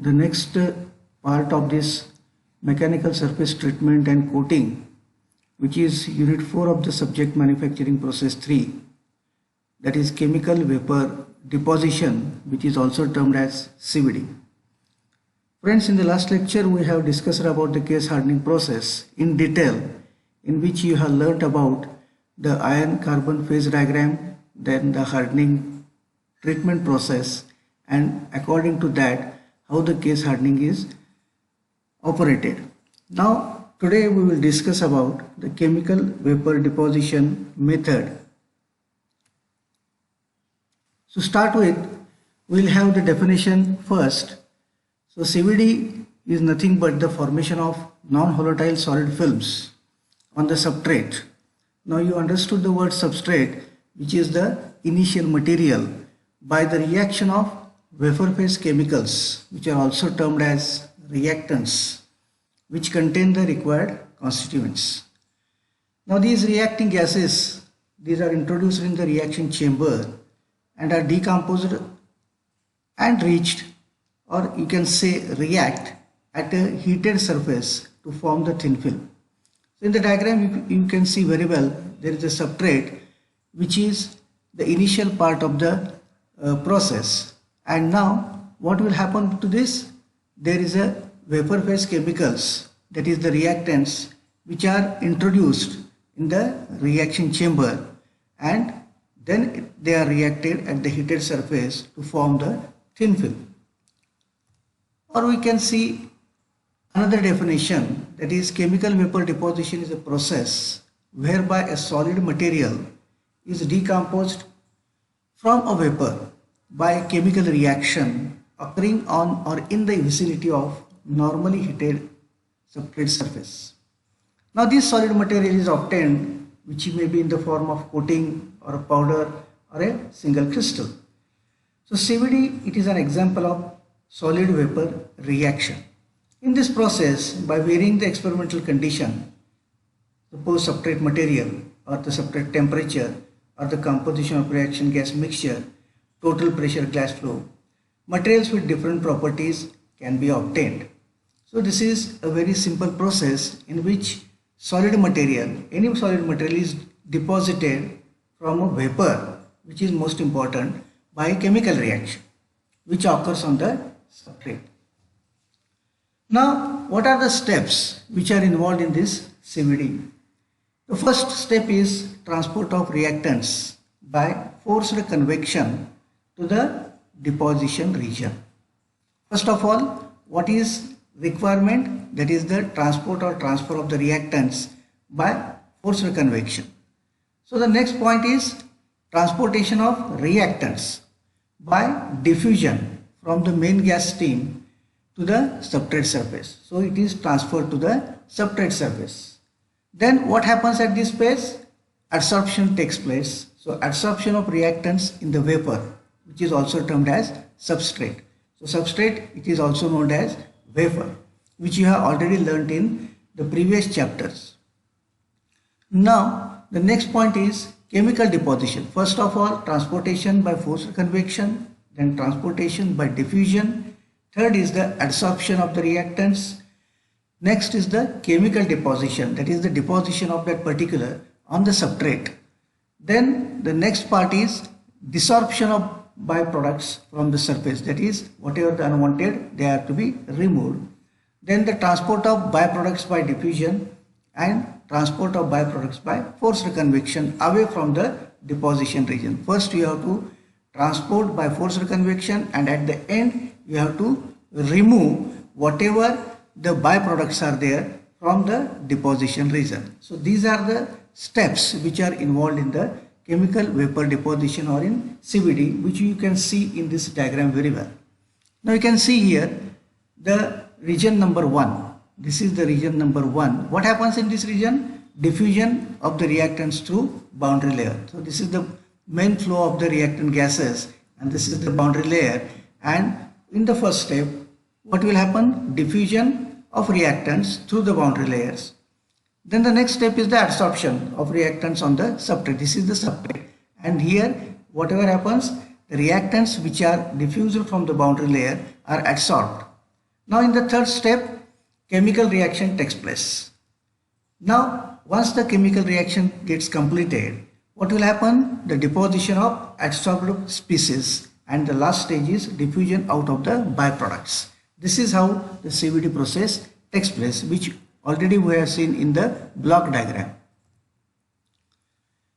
the next part of this mechanical surface treatment and coating, which is unit 4 of the subject manufacturing process 3, that is chemical vapor deposition, which is also termed as CVD. Friends, in the last lecture we have discussed about the case hardening process in detail, in which you have learnt about the iron carbon phase diagram, then the hardening treatment process, and according to that how the case hardening is operated. Now today we will discuss about the chemical vapor deposition method. So start with, we will have the definition first. So CVD is nothing but the formation of non-volatile solid films on the substrate. Now you understood the word substrate, which is the initial material, by the reaction of vapor phase chemicals, which are also termed as reactants, which contain the required constituents. Now these reacting gases, these are introduced in the reaction chamber and are decomposed and reached, or you can say react, at a heated surface to form the thin film. So in the diagram you can see very well there is a substrate which is the initial part of the process, and now what will happen to this? There is a vapor phase chemicals, that is the reactants, which are introduced in the reaction chamber, and then they are reacted at the heated surface to form the thin film. Or we can see another definition, that is chemical vapor deposition is a process whereby a solid material is decomposed from a vapor by a chemical reaction occurring on or in the vicinity of normally heated substrate surface. Now this solid material is obtained, which may be in the form of coating or a powder or a single crystal. So CVD, it is an example of solid vapor reaction. In this process, by varying the experimental condition, suppose substrate material or the substrate temperature or the composition of reaction gas mixture, total pressure gas flow, materials with different properties can be obtained. So this is a very simple process in which solid material, any solid material is deposited from a vapor, which is most important, by a chemical reaction which occurs on the substrate. Now what are the steps which are involved in this CVD? The first step is transport of reactants by forced convection to the deposition region. First of all, what is requirement? That is the transport or transfer of the reactants by forced convection. So the next point is transportation of reactants by diffusion from the main gas stream to the substrate surface. So it is transferred to the substrate surface. Then what happens at this phase? Adsorption takes place. So adsorption of reactants in the vapor, which is also termed as substrate. So substrate, it is also known as vapor, which you have already learnt in the previous chapters. Now the next point is chemical deposition. First of all, transportation by forced convection, then transportation by diffusion. Third is the adsorption of the reactants. Next is the chemical deposition, that is the deposition of that particular on the substrate. Then the next part is desorption of byproducts from the surface, that is whatever the unwanted, they are to be removed. Then the transport of byproducts by diffusion and transport of byproducts by forced convection away from the deposition region. First you have to transport by forced convection, and at the end you have to remove whatever the byproducts are there from the deposition region. So these are the steps which are involved in the chemical vapor deposition or in CVD, which you can see in this diagram very well. Now you can see here the region number 1. This is the region number 1. What happens in this region? Diffusion of the reactants through boundary layer. So this is the main flow of the reactant gases, and this is the boundary layer. And in the first step, what will happen? Diffusion of reactants through the boundary layers. Then the next step is the adsorption of reactants on the substrate. This is the substrate, and here whatever happens, the reactants which are diffused from the boundary layer are adsorbed, Now in the third step, chemical reaction takes place. Now once the chemical reaction gets completed, what will happen? The deposition of adsorbed species, and the last stage is diffusion out of the byproducts. This is how the CVD process takes place, which already we have seen in the block diagram.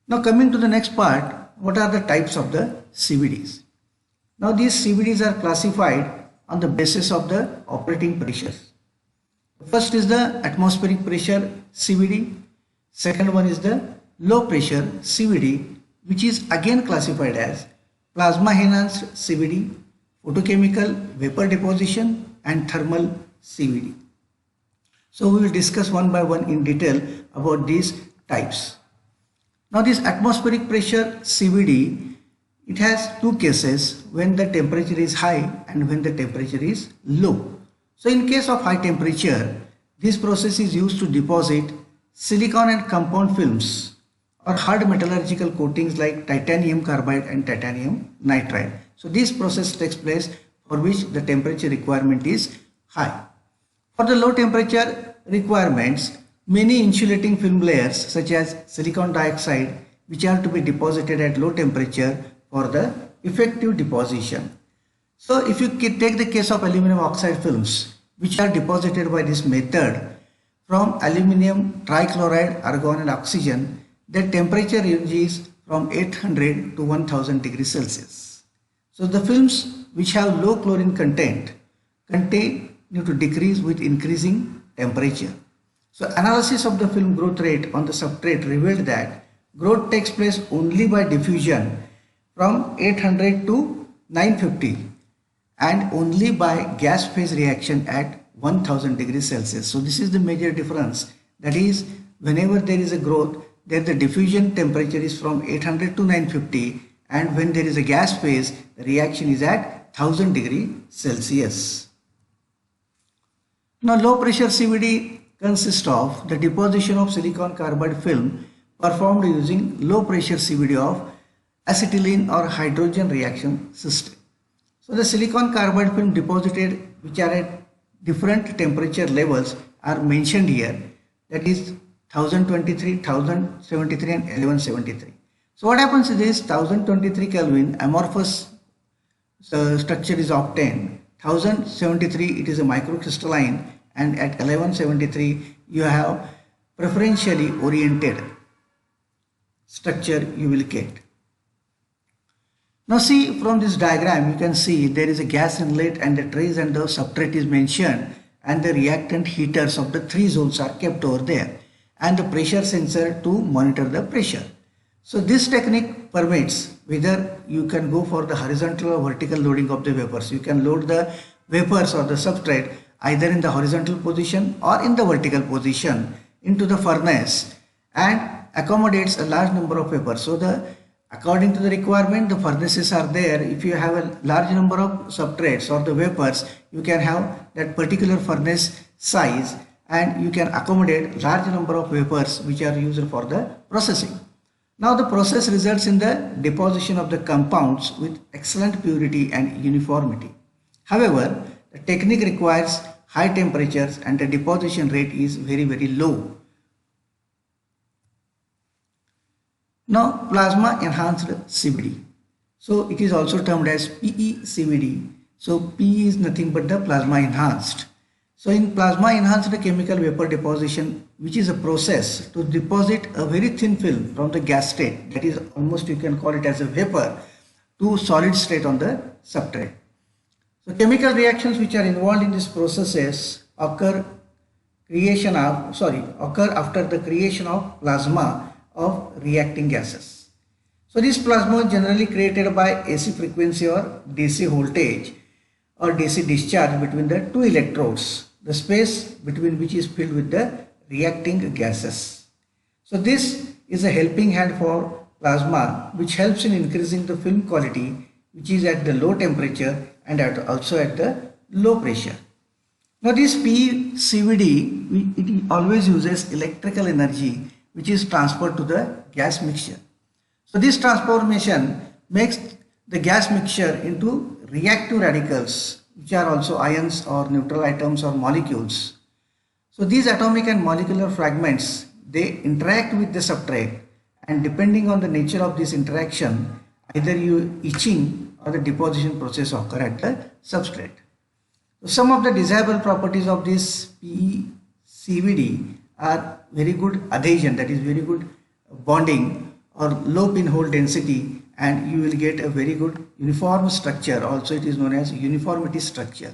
Now coming to the next part, what are the types of the CVDs? Now these CVDs are classified on the basis of the operating pressures. First is the atmospheric pressure CVD. Second one is the low pressure CVD, which is again classified as plasma enhanced CVD, photochemical vapor deposition, and thermal CVD. So we will discuss one by one in detail about these types. Now this atmospheric pressure CVD, it has two cases, when the temperature is high and when the temperature is low. So in case of high temperature, this process is used to deposit silicon and compound films or hard metallurgical coatings like titanium carbide and titanium nitride. So this process takes place for which the temperature requirement is high. For the low temperature requirements, many insulating film layers such as silicon dioxide, which are to be deposited at low temperature for the effective deposition. So if you take the case of aluminum oxide films, which are deposited by this method from aluminum trichloride, argon and oxygen, their temperature ranges from 800 to 1000 degrees Celsius. So the films which have low chlorine content continue to decrease with increasing temperature. So analysis of the film growth rate on the substrate revealed that growth takes place only by diffusion from 800 to 950 and only by gas phase reaction at 1000 degrees Celsius. So this is the major difference. That is, whenever there is a growth, then the diffusion temperature is from 800 to 950, and when there is a gas phase, the reaction is at 1000 degrees Celsius. Now low pressure CVD consists of the deposition of silicon carbide film performed using low pressure CVD of acetylene or hydrogen reaction system. So the silicon carbide film deposited which are at different temperature levels are mentioned here, that is 1023, 1073 and 1173. So what happens is this 1023 Kelvin amorphous structure is obtained, 1073 it is a microcrystalline, and at 1173 you have preferentially oriented structure you will get. Now see, from this diagram you can see there is a gas inlet and the trace and the substrate is mentioned, and the reactant heaters of the three zones are kept over there, and the pressure sensor to monitor the pressure. So this technique permits whether you can go for the horizontal or vertical loading of the vapors. You can load the vapors or the substrate either in the horizontal position or in the vertical position into the furnace and accommodates a large number of vapors. So according to the requirement, the furnaces are there. If you have a large number of substrates or the vapors, you can have that particular furnace size and you can accommodate large number of vapors which are used for the processing. Now the process results in the deposition of the compounds with excellent purity and uniformity. However, the technique requires high temperatures and the deposition rate is very low. Now plasma enhanced CVD. So it is also termed as PECVD. So PE is nothing but the plasma enhanced. So in plasma enhanced chemical vapor deposition, which is a process to deposit a very thin film from the gas state, that is almost you can call it as a vapor, to solid state on the substrate. So chemical reactions which are involved in these processes occur after the creation of plasma of reacting gases. So this plasma is generally created by AC frequency or DC voltage or DC discharge between the two electrodes, the space between which is filled with the reacting gases. So this is a helping hand for plasma which helps in increasing the film quality, which is at the low temperature and also at the low pressure. Now this PCVD, it always uses electrical energy which is transferred to the gas mixture. So this transformation makes the gas mixture into reactive radicals which are also ions or neutral atoms or molecules. So these atomic and molecular fragments, they interact with the substrate, and depending on the nature of this interaction, either etching or the deposition process occur at the substrate. So some of the desirable properties of this PECVD are very good adhesion, that is very good bonding, or low pinhole density, and you will get a very good uniform structure. Also it is known as uniformity structure.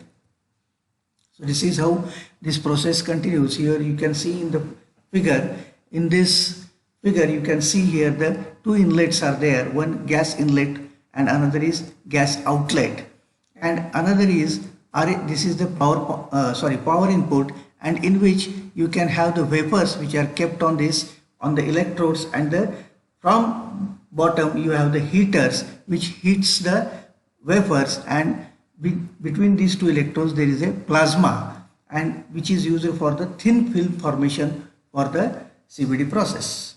So this is how this process continues. Here you can see in the figure, in this figure you can see here the two inlets are there, one gas inlet and another is gas outlet, and another is this is the power input, and in which you can have the vapors which are kept on the electrodes, and from bottom you have the heaters which heats the wafers, and between these two electrodes there is a plasma, and which is used for the thin film formation for the CVD process.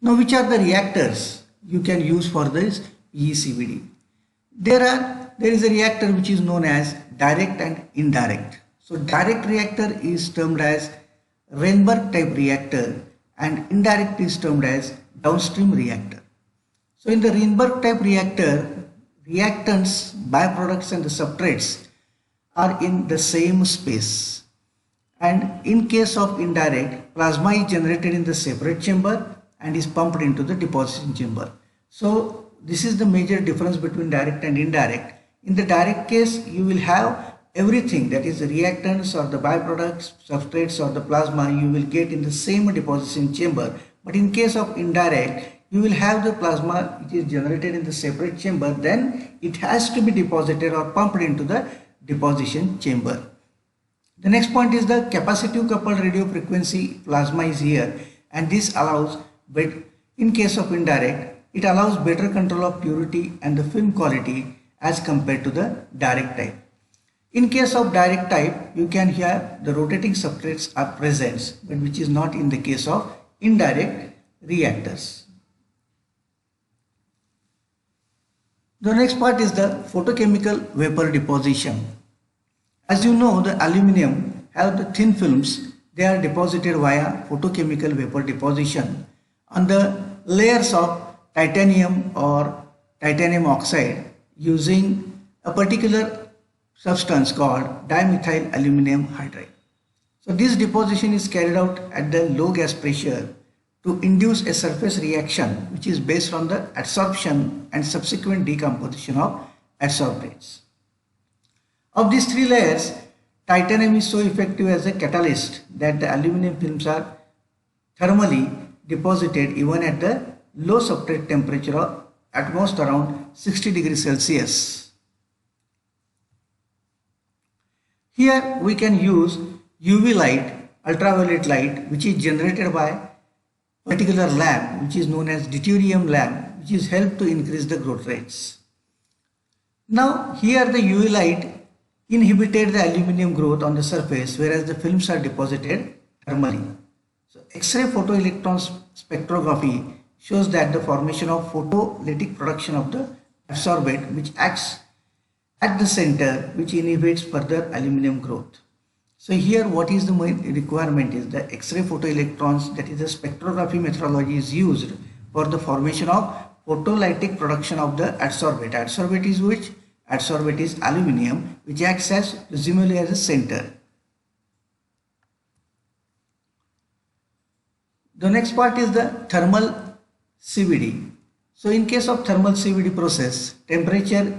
Now, which are the reactors you can use for this PECVD? There is a reactor which is known as direct and indirect. So direct reactor is termed as Reinberg type reactor, and indirect is termed as downstream reactor. So in the Reinberg type reactor, reactants, byproducts and the substrates are in the same space, and in case of indirect, plasma is generated in the separate chamber and is pumped into the deposition chamber. So this is the major difference between direct and indirect. In the direct case, you will have everything, that is the reactants or the byproducts, substrates or the plasma, you will get in the same deposition chamber. But in case of indirect, you will have the plasma which is generated in the separate chamber, then it has to be deposited or pumped into the deposition chamber. The next point is the capacitive coupled radio frequency plasma is here, and this allows, but in case of indirect, it allows better control of purity and the film quality as compared to the direct type. In case of direct type, you can hear the rotating substrates are present, but which is not in the case of indirect reactors. The next part is the photochemical vapor deposition. As you know, the aluminum have the thin films. They are deposited via photochemical vapor deposition on the layers of titanium or titanium oxide using a particular substance called dimethyl aluminum hydride. So this deposition is carried out at the low gas pressure to induce a surface reaction which is based on the adsorption and subsequent decomposition of adsorbates. Of these three layers, titanium is so effective as a catalyst that the aluminum films are thermally deposited even at the low substrate temperature of at most around 60 degrees Celsius. Here we can use UV light, ultraviolet light, which is generated by particular lamp which is known as deuterium lamp, which is helped to increase the growth rates. Now here the UV light inhibited the aluminum growth on the surface, whereas the films are deposited thermally. So X-ray photoelectron spectrography shows that the formation of photolytic production of the adsorbate which acts at the center, which inhibits further aluminum growth. So here what is the main requirement is the X-ray photoelectrons, that is the spectrography methodology is used for the formation of photolytic production of the adsorbate. Adsorbate is which? Adsorbate is aluminum, which acts as presumably as a center. The next part is the thermal CVD. So in case of thermal CVD process, temperature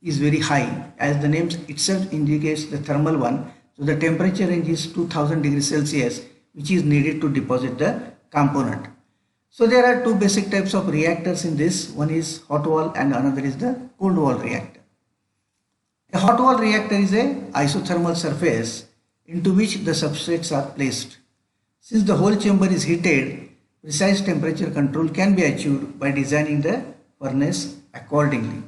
is very high, as the name itself indicates the thermal one. So the temperature range is 2000 degrees Celsius, which is needed to deposit the component. So there are two basic types of reactors in this. One is hot wall and another is the cold wall reactor. A hot wall reactor is a isothermal surface into which the substrates are placed. Since the whole chamber is heated, precise temperature control can be achieved by designing the furnace accordingly.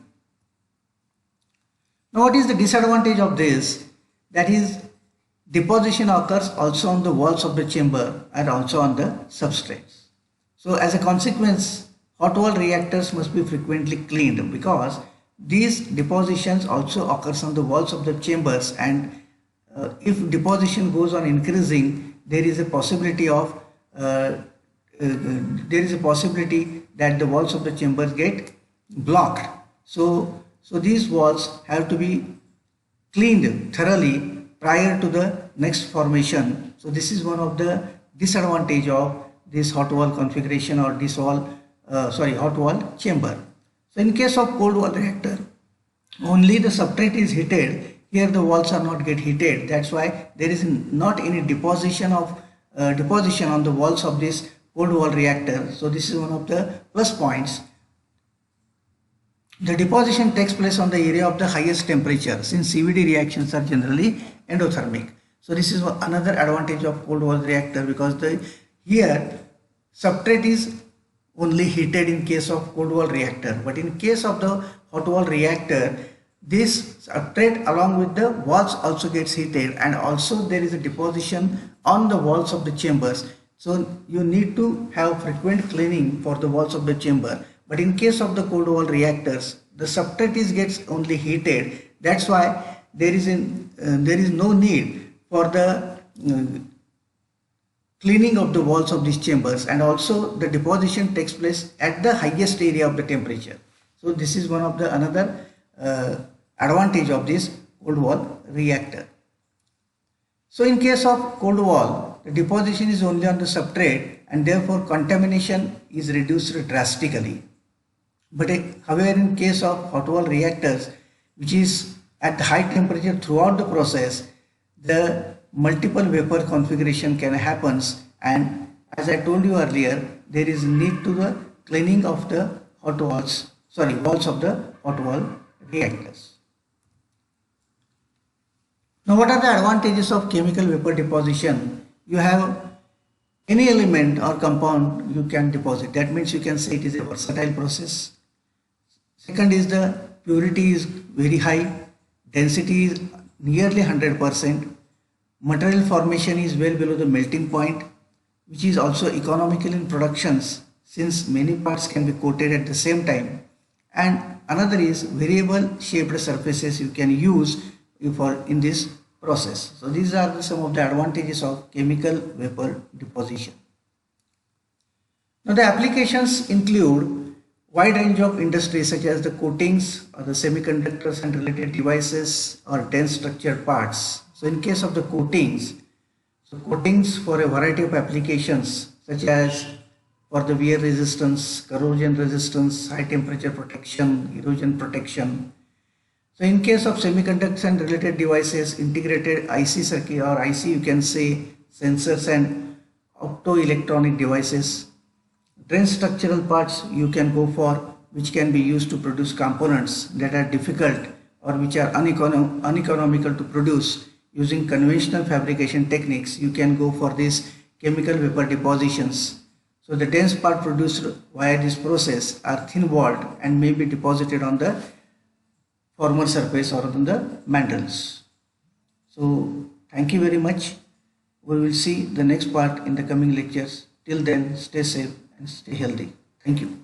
Now what is the disadvantage of this? That is, deposition occurs also on the walls of the chamber and also on the substrates. So as a consequence, hot wall reactors must be frequently cleaned, because these depositions also occurs on the walls of the chambers, and if deposition goes on increasing, there is a possibility of that the walls of the chambers get blocked. So these walls have to be cleaned thoroughly prior to the next formation. So this is one of the disadvantage of this hot wall configuration or this hot wall chamber. So in case of cold wall reactor, only the substrate is heated. Here the walls are not get heated. That's why there is not any deposition on the walls of this cold wall reactor. So this is one of the plus points. The deposition takes place on the area of the highest temperature, since CVD reactions are generally endothermic. So this is another advantage of cold wall reactor, because here substrate is only heated in case of cold wall reactor, but in case of the hot wall reactor, this substrate along with the walls also gets heated, and also there is a deposition on the walls of the chambers. So you need to have frequent cleaning for the walls of the chamber. But in case of the cold wall reactors, the substrate gets only heated. That's why there is no need for the cleaning of the walls of these chambers, and also the deposition takes place at the highest area of the temperature. So this is one of the another advantage of this cold wall reactor. So in case of cold wall, the deposition is only on the substrate, and therefore contamination is reduced drastically. But however, in case of hot wall reactors, which is at the high temperature throughout the process, the multiple vapor configuration can happen, and as I told you earlier, there is need to the cleaning of the walls of the hot wall reactors. Now, what are the advantages of chemical vapor deposition? You have any element or compound you can deposit. That means you can say it is a versatile process. Second is the purity is very high, density is nearly 100%, material formation is well below the melting point, which is also economical in productions since many parts can be coated at the same time. And another is variable shaped surfaces you can use in this process. So these are some of the advantages of chemical vapor deposition. Now the applications include wide range of industries such as the coatings or the semiconductors and related devices or dense structured parts. So in case of the coatings, so coatings for a variety of applications such as for the wear resistance, corrosion resistance, high temperature protection, erosion protection. So in case of semiconductors and related devices, integrated IC circuit or IC you can say sensors and optoelectronic devices. Dense structural parts you can go for, which can be used to produce components that are difficult or which are uneconomical to produce using conventional fabrication techniques. You can go for these chemical vapor depositions. So the dense part produced via this process are thin walled and may be deposited on the former surface or on the mantles. So thank you very much. We will see the next part in the coming lectures. Till then, stay safe and stay healthy. Thank you.